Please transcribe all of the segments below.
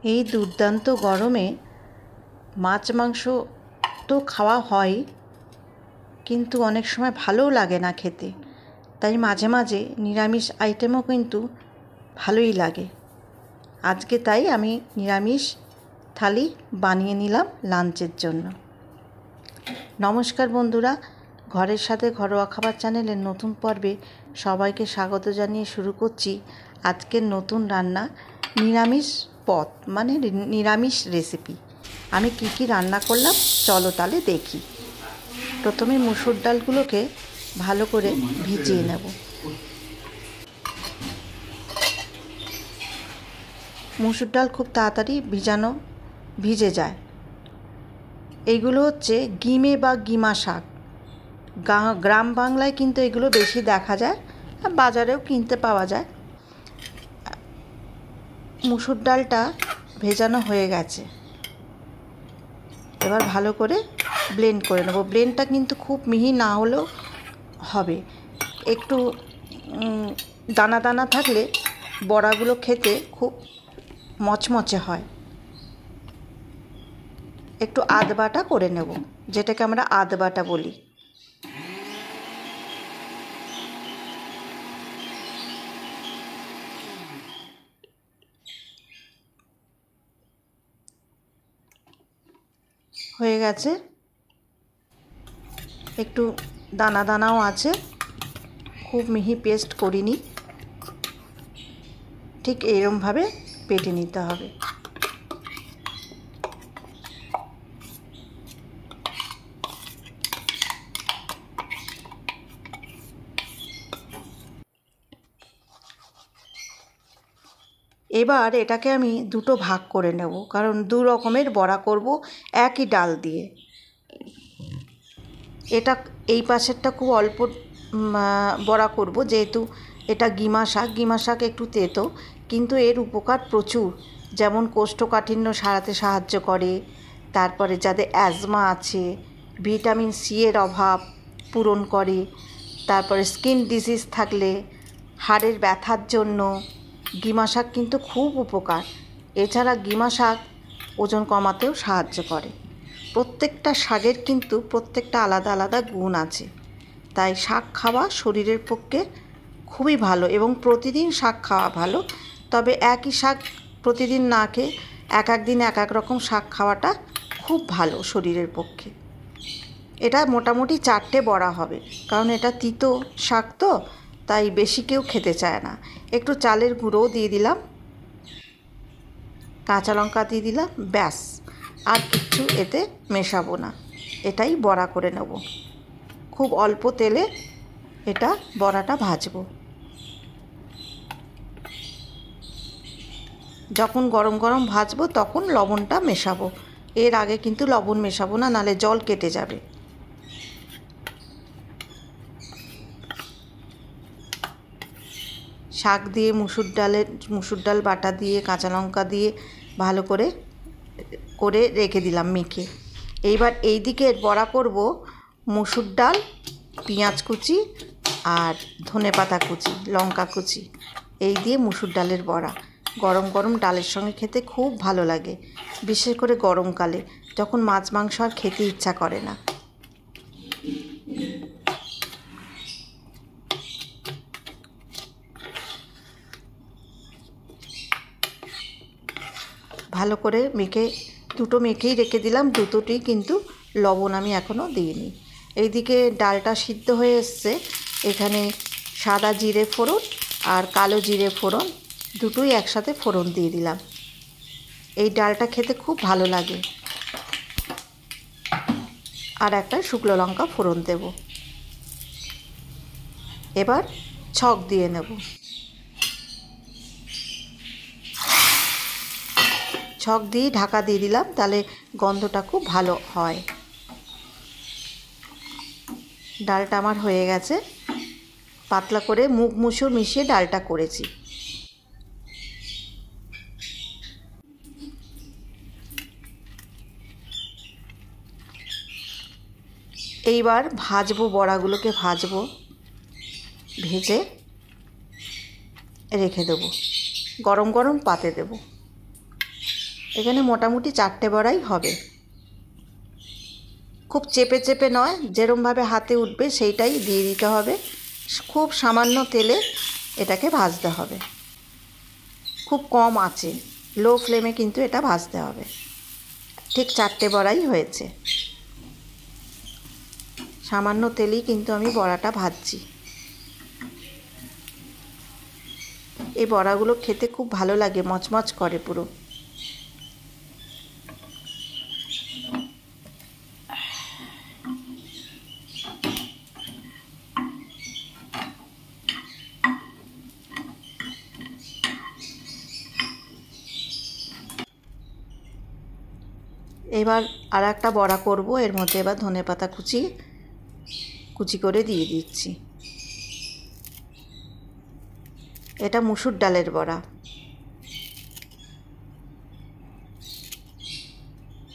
এই দুর্দান্ত গরমে মাছ মাংস তো খাওয়া হয়, কিন্তু অনেক সময় ভালোও লাগে না খেতে। তাই মাঝে মাঝে নিরামিষ আইটেমও কিন্তু ভালোই লাগে। আজকে তাই আমি নিরামিষ থালি বানিয়ে নিলাম লাঞ্চের জন্য। নমস্কার বন্ধুরা, ঘরের সাথে ঘরোয়া খাবার চ্যানেলের নতুন পর্বে সবাইকে স্বাগত জানিয়ে শুরু করছি আজকের নতুন রান্না, নিরামিষ পদ মানে নিরামিষ রেসিপি। আমি কি কি রান্না করলাম চলো তাহলে দেখি। প্রথমে মুসুর ডালগুলোকে ভালো করে ভিজিয়ে নেব। মুসুর ডাল খুব তাড়াতাড়ি ভিজে যায়। এইগুলো হচ্ছে গিমে বা গিমা শাক। গ্রাম বাংলায় কিন্তু এগুলো বেশি দেখা যায়, আর বাজারেও কিনতে পাওয়া যায়। মুসুর ডালটা ভেজানো হয়ে গেছে, এবার ভালো করে ব্লেন্ড করে নেব। ব্লেন্ডটা কিন্তু খুব মিহি না হলেও হবে, একটু দানা দানা থাকলে বড়াগুলো খেতে খুব মচমচে হয়। একটু আধ বাটা করে নেব, যেটাকে আমরা আধ বাটা বলি। হয়ে গেছে, একটু দানা দানাও আছে, খুব মিহি পেস্ট করিনি, ঠিক এরমভাবে বেটে নিতে হবে। এবার এটাকে আমি দুটো ভাগ করে নেব, কারণ দু রকমের বড়া করব একই ডাল দিয়ে। এটা এই পাশেরটা খুব অল্প বড়া করব, যেহেতু এটা গিমা শাক একটু তেতো, কিন্তু এর উপকার প্রচুর। যেমন কোষ্ঠকাঠিন্য সারাতে সাহায্য করে, তারপরে যাদের অ্যাজমা আছে ভিটামিন সি এর অভাব পূরণ করে, তারপরে স্কিন ডিজিজ থাকলে হাড়ের ব্যথার জন্য গিমা শাক কিন্তু খুব উপকার। এছাড়া গিমা শাক ওজন কমাতেও সাহায্য করে। প্রত্যেকটা শাকের কিন্তু প্রত্যেকটা আলাদা আলাদা গুণ আছে, তাই শাক খাওয়া শরীরের পক্ষে খুবই ভালো, এবং প্রতিদিন শাক খাওয়া ভালো। তবে একই শাক প্রতিদিন না খেয়ে এক এক দিন এক এক রকম শাক খাওয়াটা খুব ভালো শরীরের পক্ষে। এটা মোটামুটি 4টে বড়া হবে, কারণ এটা তিতো শাক তো, তাই বেশি কেউ খেতে চায় না। একটু চালের গুঁড়োও দিয়ে দিলাম, কাঁচা লঙ্কা দিয়ে দিলাম, ব্যাস, আর কিচ্ছু এতে মেশাবো না। এটাই বড়া করে নেব। খুব অল্প তেলে এটা বড়াটা ভাজবো। যখন গরম গরম ভাজবো তখন লবণটা মেশাবো, এর আগে কিন্তু লবণ মেশাবো না, নাহলে জল কেটে যাবে। শাক দিয়ে মুসুর ডাল বাটা দিয়ে কাঁচা লঙ্কা দিয়ে ভালো করে রেখে দিলাম মেখে। এইবার এই দিকে বড়া করব মুসুর ডাল, পেঁয়াজ কুচি আর ধনেপাতা কুচি, লঙ্কা কুচি, এই দিয়ে মুসুর ডালের বড়া গরম গরম ডালের সঙ্গে খেতে খুব ভালো লাগে, বিশেষ করে গরমকালে যখন মাছ মাংস আর খেতে ইচ্ছা করে না। ভালো করে দুটো মেখেই রেখে দিলাম, দুটোতেই কিন্তু লবণ আমি এখনও দিইনি। এইদিকে ডালটা সিদ্ধ হয়ে এসছে, এখানে সাদা জিরে ফোড়ন আর কালো জিরে ফোড়ন দুটোই একসাথে ফোড়ন দিয়ে দিলাম। এই ডালটা খেতে খুব ভালো লাগে। আর একটা শুকনো লঙ্কা ফোড়ন দেব। এবার ছক দিয়ে নেব। ছক দিয়ে ঢাকা দিয়ে দিলাম, তাহলে গন্ধটা খুব ভালো হয়। ডালটা আমার হয়ে গেছে, পাতলা করে মুগ মুসুর মিশিয়ে ডালটা করেছি। এইবার ভাজবো, বড়াগুলোকে ভাজবো, ভেজে রেখে দেবো, গরম গরম পাতে দেবো। এখানে মোটামুটি 4টে বড়াই হবে। খুব চেপে চেপে নয়, যেরমভাবে হাতে উঠবে সেইটাই দিয়ে দিতে হবে। খুব সামান্য তেলে এটাকে ভাজতে হবে, খুব কম আঁচে, লো ফ্লেমে কিন্তু এটা ভাজতে হবে। ঠিক 4টে বড়াই হয়েছে, সামান্য তেলেই কিন্তু আমি বড়াটা ভাজছি। এই বড়াগুলো খেতে খুব ভালো লাগে, মচমচ করে পুরো। এবার আর একটা বড়া করব, এর মধ্যে এবার ধনেপাতা কুচি করে দিয়ে দিচ্ছি। এটা মুসুর ডালের বড়া।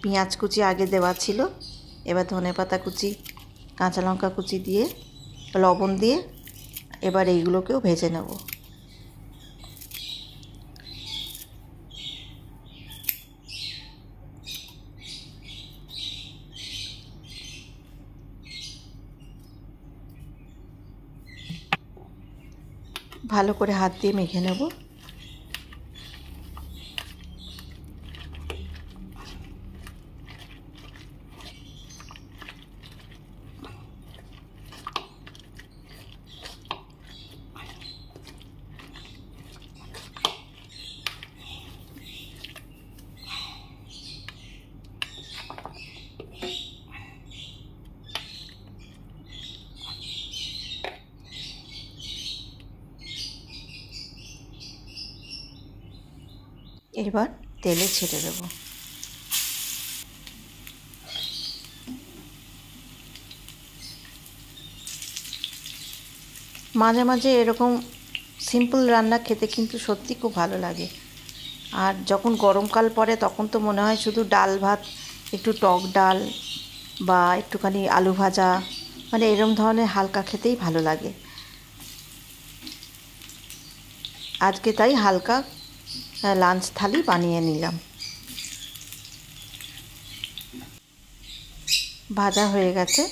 পেঁয়াজ কুচি আগে দেওয়া ছিল, এবার ধনেপাতা কুচি, কাঁচা লঙ্কা কুচি দিয়ে, লবণ দিয়ে এবার এইগুলোকেও ভেজে নেব। ভালো করে হাত দিয়ে মেখে নেব। এবার তেলে ছেড়ে দেব। মাঝে মাঝে এরকম সিম্পল রান্না খেতে কিন্তু সত্যি খুব ভালো লাগে। আর যখন গরমকাল পড়ে তখন তো মনে হয় শুধু ডাল ভাত, একটু টক ডাল বা একটুখানি আলু ভাজা, মানে এরম ধরনের হালকা খেতেই ভালো লাগে। আজকে তাই হালকা লাঞ্চ থালি বানিয়ে নিলাম। ভাজা হয়ে গেছে।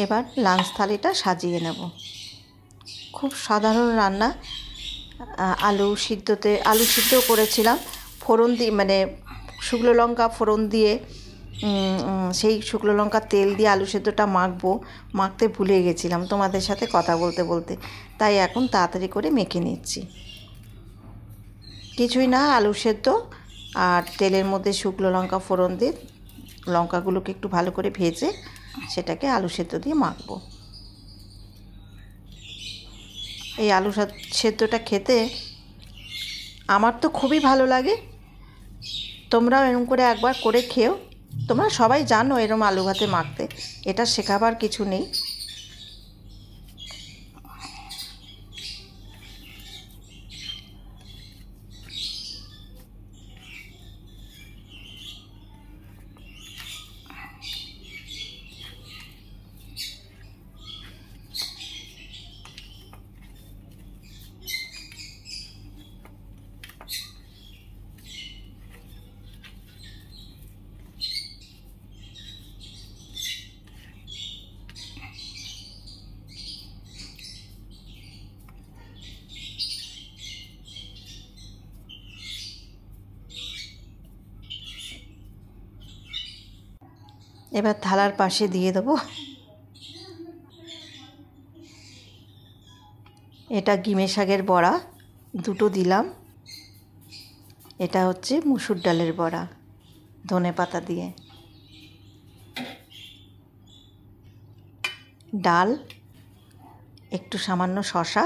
এবার লাঞ্চ থালিটা সাজিয়ে নেব। খুব সাধারণ রান্না। আলু সিদ্ধ করেছিলাম ফোড়ন দিয়ে, মানে শুকনো লঙ্কা ফোড়ন দিয়ে, সেই শুকনো লঙ্কার তেল দিয়ে আলু সেদ্ধটা মাখতে ভুলে গেছিলাম তোমাদের সাথে কথা বলতে বলতে, তাই এখন তাড়াতাড়ি করে মেখে নিচ্ছি। কিছুই না, আলু সেদ্ধ আর তেলের মধ্যে শুকনো লঙ্কা ফোড়ন দিয়ে লঙ্কাগুলোকে একটু ভালো করে ভেজে সেটাকে আলু সেদ্ধ দিয়ে মাখবো। এই আলু সেদ্ধটা খেতে আমার তো খুবই ভালো লাগে। তোমরাও এরকম করে একবার করে খেও। তোমরা সবাই জানো এরকম আলু ভাতে মাখতে, এটা শেখাবার কিছু নেই। এবার থালার পাশে দিয়ে দেবো। এটা গিমে শাকের বড়া, দুটো দিলাম। এটা হচ্ছে মুসুর ডালের বড়া, ধনেপাতা দিয়ে। ডাল, একটু সামান্য শসা,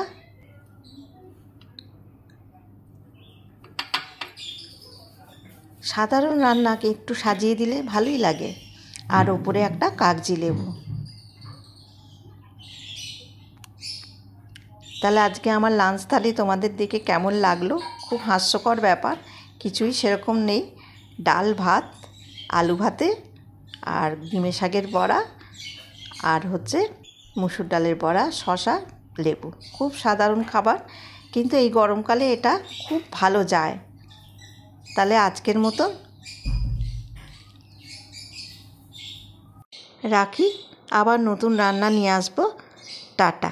সাধারণ রান্নাকে একটু সাজিয়ে দিলে ভালোই লাগে। আর ওপরে একটা কাগজি লেবু। তাহলে আজকে আমার লাঞ্চ থালি তোমাদের দিকে কেমন লাগলো? খুব হাস্যকর ব্যাপার, কিছুই সেরকম নেই। ডাল ভাত, আলু ভাতে আর ডিমের শাকের বড়া আর হচ্ছে মুসুর ডালের বড়া, শসা, লেবু। খুব সাধারণ খাবার, কিন্তু এই গরমকালে এটা খুব ভালো যায়। তাহলে আজকের মতো রাখি, আবার নতুন রান্না নিয়ে আসবো। টাটা।